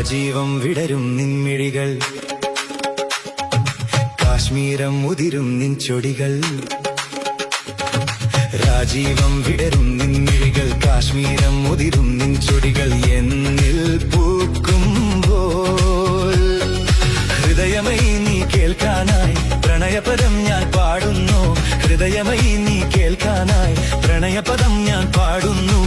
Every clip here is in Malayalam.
രാജീവം വിടരും നിൻമിഴികൾ, കാശ്മീരം ഉതിരും നിൻ ചൊടികൾ. രാജീവം വിടരും നിൻമിഴികൾ, കാശ്മീരം ഉതിരും നിൻ ചൊടികൾ. എന്നിൽ പൂക്കുമ്പോൾ ഹൃദയമൈ നീ കേൾക്കാനായി പ്രണയപദം ഞാൻ പാടുന്നു. ഹൃദയമൈ നീ കേൾക്കാനായി പ്രണയപദം ഞാൻ പാടുന്നു.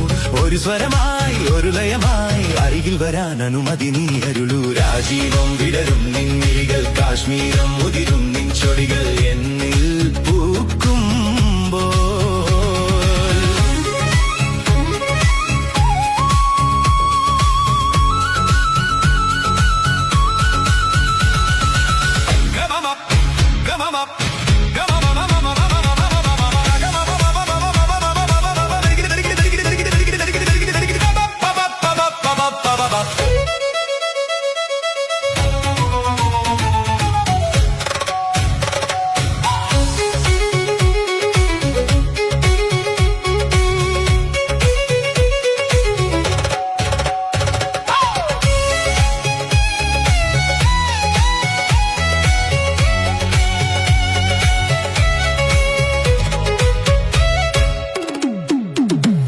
ഒരു സ്വരമായി ഒരു ലയമായി അരികിൽ വരാൻ അനുമതി നീ അരുളൂ. രാജീവം വിടരും നിൻമിഴികൾ, കാശ്മീരം ഉതിരും നിൻ ചൊടികൾ. എന്നിൽ പൂക്കുമ്പോൾ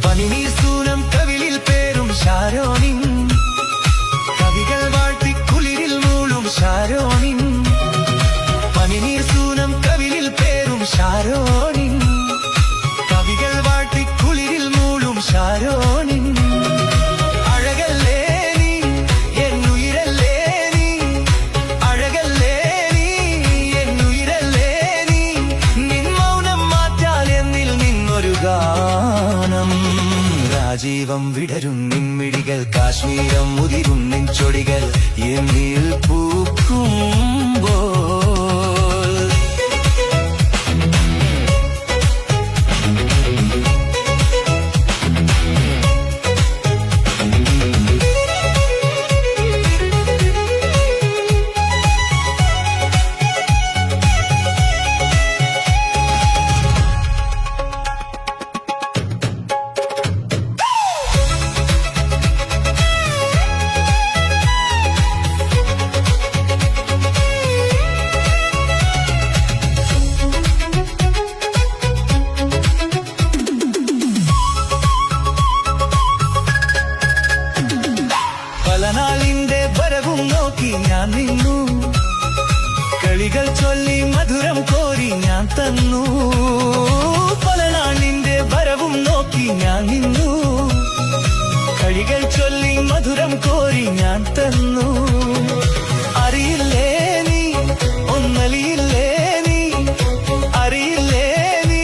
പനിനീർ സൂനം കവിളിൽ പേരും ഷാരോണിൻ, കവികൾ വാട്ടി കുളിരിൽ മൂളും ഷാരോണിൻ. അഴകല്ലേ നീ എന്നുയിരല്ലേ നീ, അഴകല്ലേ നീ എന്നുയിരല്ലേ നീ. നിൻ മൗനം മാറ്റാൽ എന്നിൽ നിന്നൊരു ഗാനം. രാജീവം വിടരും നിൻമിഴികൾ, കാശ്മീരം ഉതിരും നിൻ ചൊടികൾ. എന്നിൽ പൂക്കുമ്പോൾ പലനാളിന്റെ വരവും നോക്കി ഞാൻ നിന്നു. കളികൾ ചൊല്ലി മധുരം കോരി ഞാൻ തന്നു. പലനാളിന്റെ വരവും നോക്കി ഞാൻ നിന്നു. കളികൾ ചൊല്ലി മധുരം കോരി ഞാൻ തന്നു. അറിയില്ലേ നീ ഒന്നലിയില്ലേ നീ, അറിയില്ലേ നീ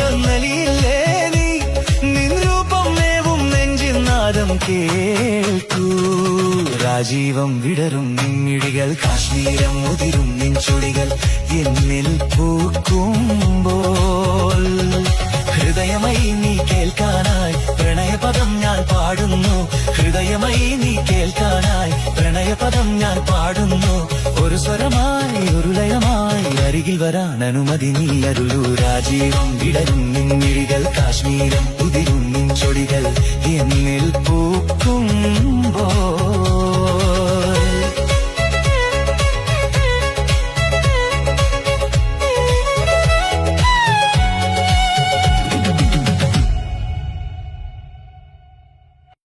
ഒന്നലിയില്ലേ നീ. നിൻ രൂപം മേവും നെഞ്ചിൻ നാദം കേൾക്കൂ. രാജീവം വിടരും നിൻമിഴികൾ, കാശ്മീരം ഉതിരും നിൻ ചൊടികൾ. എന്നിൽ പൂക്കുമ്പോൾ ഹൃദയമൈ നീ കേൾക്കാനായി പ്രണയപദം ഞാൻ പാടുന്നു. ഹൃദയമൈ നീ കേൾക്കാനായി പ്രണയപദം ഞാൻ പാടുന്നു. ഒരു സ്വരമായി ഒരു ലയമായി അരികിൽ വരാൻ അനുമതി നീ അരുളൂ. രാജീവം വിടരും നിൻമിഴികൾ, കാശ്മീരം ഉതിരും നിൻ ചൊടികൾ. എന്നിൽ പൂക്കും